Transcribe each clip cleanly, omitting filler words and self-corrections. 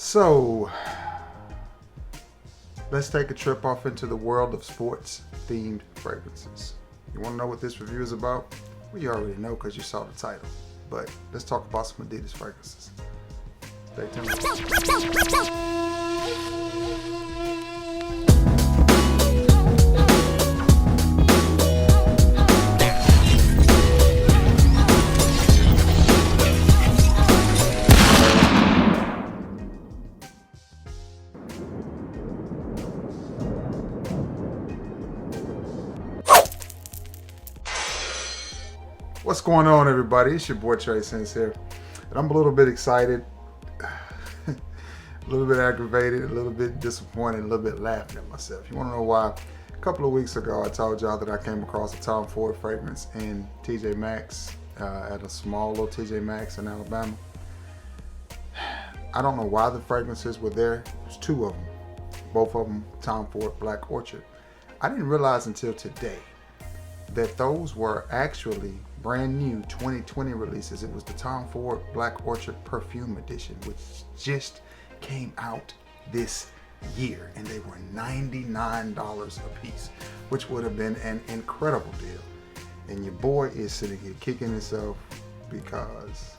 So, let's take a trip off into the world of sports themed fragrances. You want to know what this review is about? Well, you already know because you saw the title. But let's talk about some Adidas fragrances. Stay tuned. What's going on, everybody? It's your boy Trey Sense here, and I'm a little bit excited, a little bit aggravated, a little bit disappointed, a little bit laughing at myself. You want to know why? A couple of weeks ago, I told y'all that I came across a Tom Ford fragrance in TJ Maxx at a small little TJ Maxx in Alabama. I don't know why the fragrances were there. There's two of them, both of them Tom Ford Black Orchid. I didn't realize until today that those were actually brand new 2020 releases. It was the Tom Ford Black Orchid Perfume Edition, which just came out this year, and they were $99 a piece, which would have been an incredible deal. And your boy is sitting here kicking himself because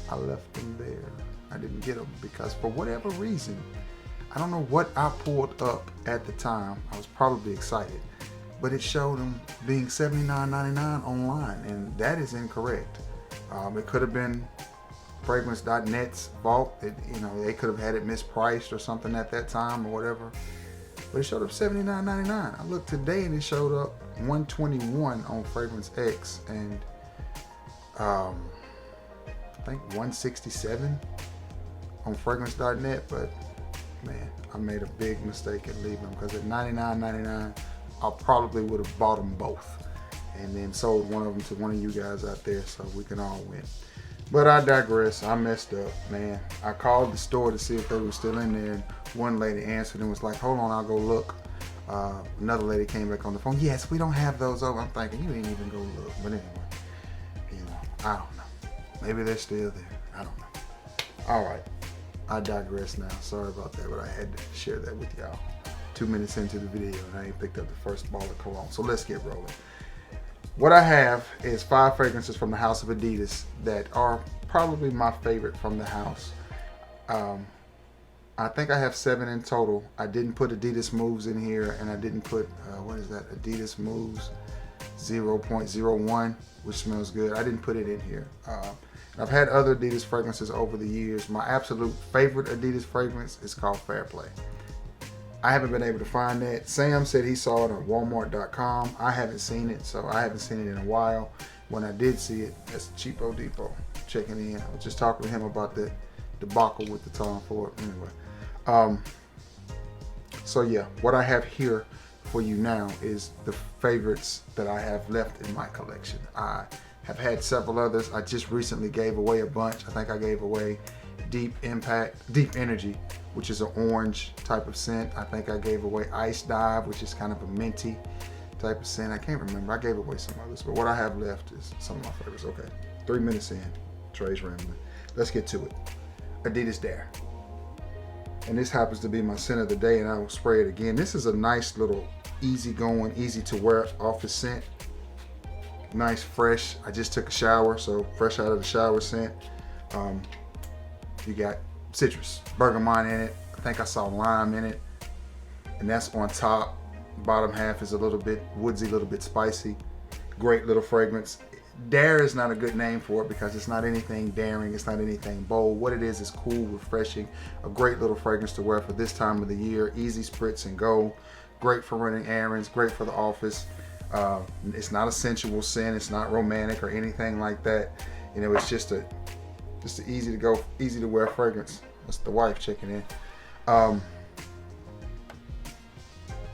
I left them there. I didn't get them because for whatever reason, I don't know what I pulled up at the time. I was probably excited, but it showed them being $79.99 online, and that is incorrect. It could have been fragrance.net's fault. They could have had it mispriced or something at that time or whatever. But it showed up $79.99. I looked today and it showed up $121 on Fragrance X, and I think $167 on fragrance.net. But man, I made a big mistake at leaving them, because at $99.99, I probably would have bought them both and then sold one of them to one of you guys out there so we can all win. But I digress. I messed up, man. I called the store to see if they were still in there, and one lady answered and was like, hold on, I'll go look. Another lady came back on the phone. Yes, we don't have those over. I'm thinking, you ain't even go look. But anyway, I don't know. Maybe they're still there. I don't know. All right. I digress now. Sorry about that, but I had to share that with y'all. 2 minutes into the video and I ain't picked up the first ball of cologne. So let's get rolling. What I have is 5 fragrances from the house of Adidas that are probably my favorite from the house. I think I have 7 in total. I didn't put Adidas Moves in here, and I didn't put, what is that? Adidas Moves 0.01, which smells good. I didn't put it in here. I've had other Adidas fragrances over the years. My absolute favorite Adidas fragrance is called Fair Play. I haven't been able to find that. Sam said he saw it on Walmart.com. I haven't seen it, so I haven't seen it in a while. When I did see it, that's Cheapo Depot checking in. I was just talking to him about the debacle with the Tom Ford. Anyway, so yeah, what I have here for you now is the favorites that I have left in my collection. I have had several others. I just recently gave away a bunch. I think I gave away Deep Energy, which is an orange type of scent. I think I gave away Ice Dive, which is kind of a minty type of scent. I can't remember. I gave away some others, but what I have left is some of my favorites. Okay, 3 minutes in, Trey's rambling. Let's get to it. Adidas Dare. And this happens to be my scent of the day, and I will spray it again. This is a nice little easy going, easy to wear office scent. Nice, fresh. I just took a shower, so fresh out of the shower scent. You got citrus, bergamot in it. I think I saw lime in it, and that's on top. Bottom half is a little bit woodsy, a little bit spicy. Great little fragrance. Dare is not a good name for it because it's not anything daring, it's not anything bold. What it is cool, refreshing, a great little fragrance to wear for this time of the year. Easy spritz and go. Great for running errands, great for the office. It's not a sensual scent, it's not romantic or anything like that. It's just an easy to go, easy to wear fragrance. That's the wife checking in.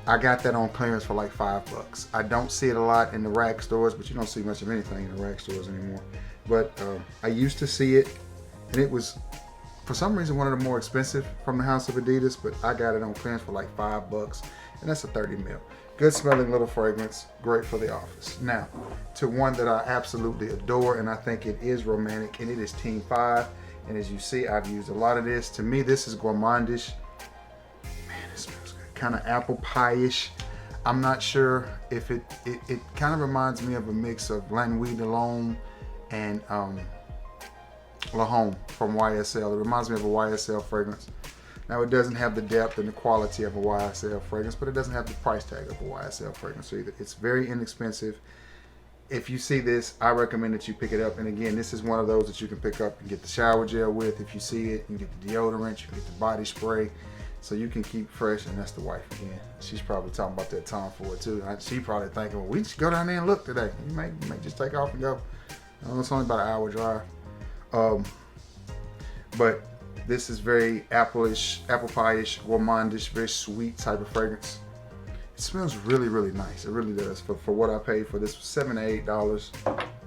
I got that on clearance for like $5. I don't see it a lot in the rag stores, but you don't see much of anything in the rag stores anymore. But I used to see it, and it was, for some reason, one of the more expensive from the house of Adidas, but I got it on clearance for like $5, and that's a 30 ml. Good smelling little fragrance, great for the office. Now, to one that I absolutely adore, and I think it is romantic, and it is Team 5. And as you see, I've used a lot of this. To me, this is gourmandish. Man, it smells good. Kind of apple pie-ish. I'm not sure if it kind of reminds me of a mix of Lanouille de Lhomme and La Home from YSL. It reminds me of a YSL fragrance. Now, it doesn't have the depth and the quality of a YSL fragrance, but it doesn't have the price tag of a YSL fragrance either. It's very inexpensive. If you see this, I recommend that you pick it up. And again, this is one of those that you can pick up and get the shower gel with. If you see it, you can get the deodorant, you can get the body spray, so you can keep fresh. And that's the wife again. She's probably talking about that time for it too. She probably thinking, well, we should go down there and look today. You may just take off and go. It's only about an hour drive. But this is very apple pie-ish, gourmandish, very sweet type of fragrance. It smells really, really nice. It really does. For what I paid for this, was $7 to $8.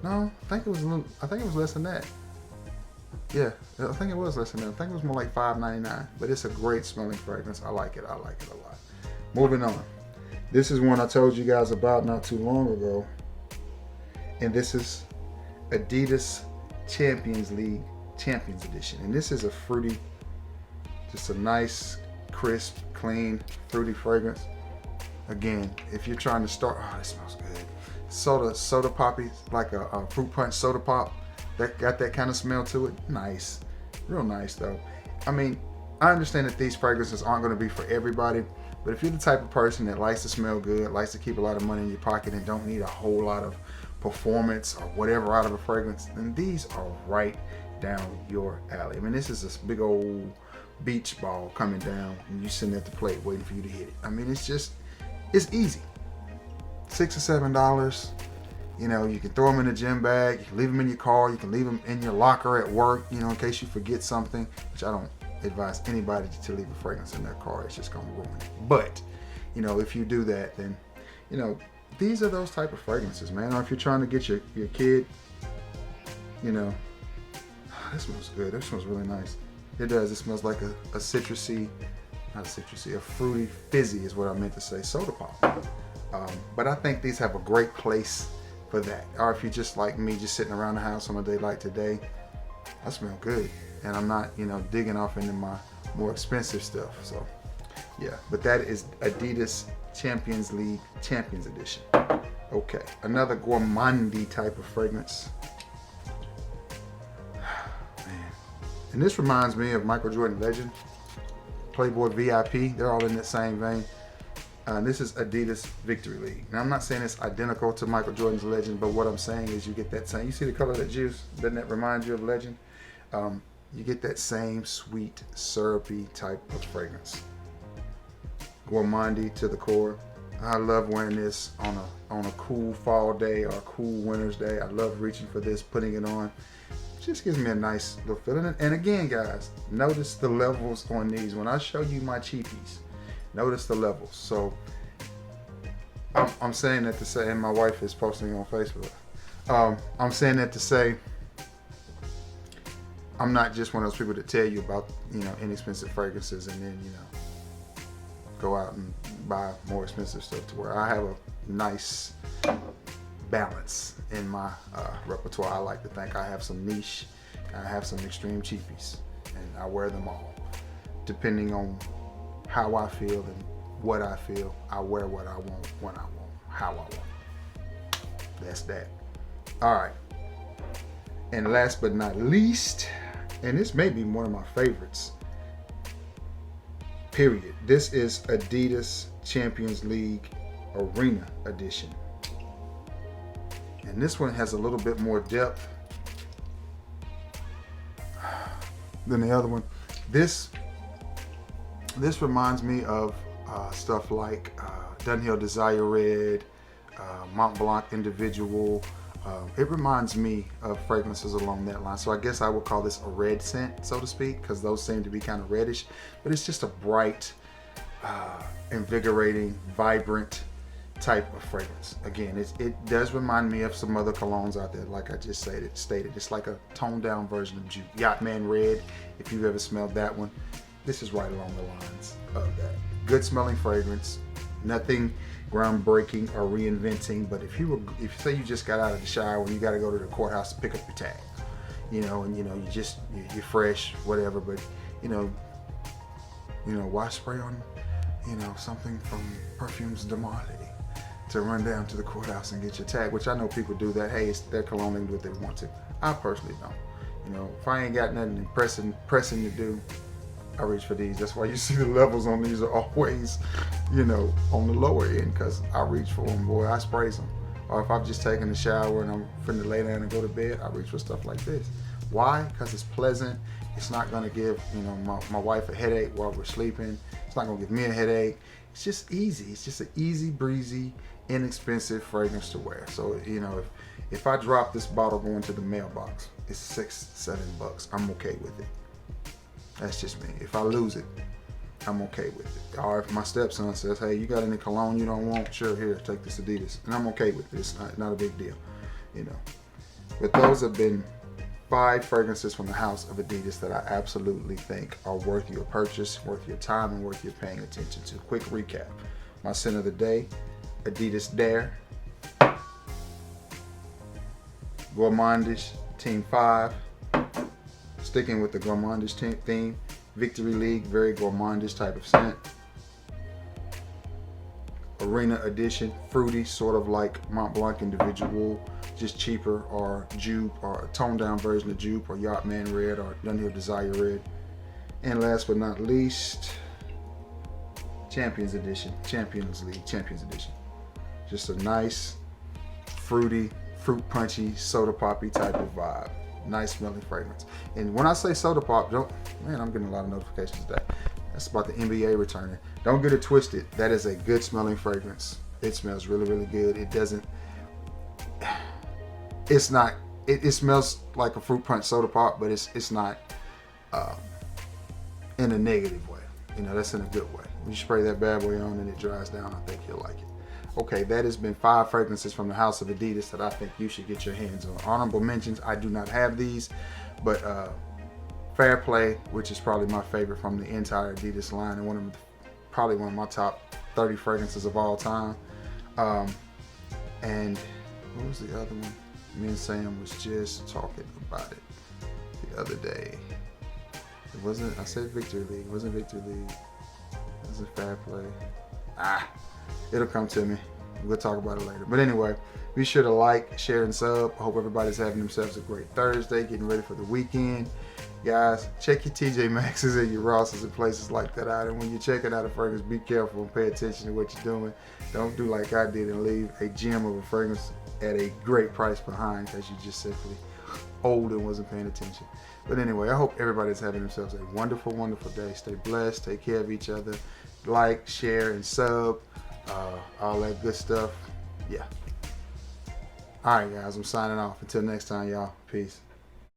No, I think it was less than that. Yeah, I think it was less than that. I think it was more like $5.99. But it's a great smelling fragrance. I like it. I like it a lot. Moving on. This is one I told you guys about not too long ago. And this is Adidas Champions League Champions Edition. And this is a fruity, just a nice, crisp, clean, fruity fragrance. Again, if you're trying to start, oh, this smells good. Soda poppy, like a fruit punch soda pop. That got that kind of smell to it. Nice. Real nice though. I mean, I understand that these fragrances aren't going to be for everybody, but if you're the type of person that likes to smell good, likes to keep a lot of money in your pocket, and don't need a whole lot of performance or whatever out of a fragrance, then these are right down your alley. I mean, this is this big old beach ball coming down and you sitting at the plate waiting for you to hit it. I mean, it's easy. $6 or $7. You know, you can throw them in a gym bag, you can leave them in your car, you can leave them in your locker at work, you know, in case you forget something, which I don't advise anybody to leave a fragrance in their car. It's just gonna ruin it. But, you know, if you do that, then, you know, these are those type of fragrances, man. Or if you're trying to get your kid, you know, this smells good. This smells really nice. It does. It smells like a citrusy, not a citrusy, a fruity, fizzy is what I meant to say, soda pop. But I think these have a great place for that. Or if you're just like me, just sitting around the house on a day like today, I smell good. And I'm not, you know, digging off into my more expensive stuff. So, yeah. But that is Adidas Champions League Champions Edition. Okay. Another gourmandy type of fragrance. And this reminds me of Michael Jordan Legend, Playboy VIP. They're all in that same vein. This is Adidas Victory League. Now, I'm not saying it's identical to Michael Jordan's Legend, but what I'm saying is you get that same, you see the color of that juice? Doesn't that remind you of Legend? You get that same sweet, syrupy type of fragrance. Gourmandy to the core. I love wearing this on a cool fall day or a cool winter's day. I love reaching for this, putting it on. Just gives me a nice little feeling. And again, guys, notice the levels on these. When I show you my cheapies, notice the levels. So I'm saying that to say, and my wife is posting on Facebook. I'm saying that to say, I'm not just one of those people that tell you about, you know, inexpensive fragrances and then, you know, go out and buy more expensive stuff, to where I have a nice balance in my repertoire. I like to think I have some niche, I have some extreme cheapies, and I wear them all. Depending on how I feel and what I feel, I wear what I want, when I want, how I want. That's that. All right. And last but not least, and this may be one of my favorites, period. This is Adidas Champions League Arena Edition. And this one has a little bit more depth than the other one. This reminds me of stuff like Dunhill Desire Red, Mont Blanc Individual. It reminds me of fragrances along that line. So I guess I would call this a red scent, so to speak, because those seem to be kind of reddish. But it's just a bright, invigorating, vibrant type of fragrance. Again, it does remind me of some other colognes out there, like I just stated. It's like a toned down version of Yachtman Red, if you've ever smelled that one. This is right along the lines of that. Good smelling fragrance, nothing groundbreaking or reinventing, but if say you just got out of the shower and you got to go to the courthouse to pick up your tag, and you're fresh, whatever. But why spray on, something from Perfumes de Marley to run down to the courthouse and get your tag? Which I know people do that. Hey, it's their cologne, they can do what they want to. I personally don't. If I ain't got nothing pressing to do, I reach for these. That's why you see the levels on these are always, on the lower end, because I reach for them, boy. I sprays them. Or if I've just taken a shower and I'm finna lay down and go to bed, I reach for stuff like this. Why? Because it's pleasant. It's not gonna give, my wife a headache while we're sleeping. It's not gonna give me a headache. It's just easy. It's just an easy breezy, inexpensive fragrance to wear. So, if I drop this bottle going to the mailbox, it's $6-7. I'm okay with it. That's just me. If I lose it, I'm okay with it. Or if my stepson says, hey, you got any cologne you don't want? Sure, here, take this Adidas. And I'm okay with it. It's not a big deal, But those have been 5 fragrances from the house of Adidas that I absolutely think are worth your purchase, worth your time, and worth your paying attention to. Quick recap. My scent of the day, Adidas Dare. Gourmandish Team 5. Sticking with the gourmandish theme. Victory League, very gourmandish type of scent. Arena Edition, fruity, sort of like Mont Blanc Individual, just cheaper, or Jupe, or a toned down version of Jupe, or Yachtman Red, or Dunhill Desire Red. And last but not least, Champions Edition, Champions League, Champions Edition. Just a nice, fruity, fruit punchy, soda poppy type of vibe. Nice smelling fragrance. And when I say soda pop, I'm getting a lot of notifications today. That's about the NBA returning. Don't get it twisted. That is a good smelling fragrance. It smells really, really good. It smells like a fruit punch soda pop, but it's not in a negative way. That's in a good way. When you spray that bad boy on and it dries down, I think you'll like it. Okay, that has been 5 fragrances from the house of Adidas that I think you should get your hands on. Honorable mentions, I do not have these, but Fair Play, which is probably my favorite from the entire Adidas line, and probably one of my top 30 fragrances of all time. And what was the other one? Me and Sam was just talking about it the other day. It wasn't, I said Victory League. It wasn't Victory League. It was a Fair Play. It'll come to me. We'll talk about it later. But anyway, be sure to like, share, and sub. I hope everybody's having themselves a great Thursday, getting ready for the weekend. Guys, check your TJ Maxx's and your Ross's and places like that out. And when you're checking out a fragrance, be careful and pay attention to what you're doing. Don't do like I did and leave a gem of a fragrance at a great price behind because you just simply old and wasn't paying attention. But anyway, I hope everybody's having themselves a wonderful, wonderful day. Stay blessed. Take care of each other. Like, share, and sub. All that good stuff. Yeah. All right, guys. I'm signing off. Until next time, y'all. Peace.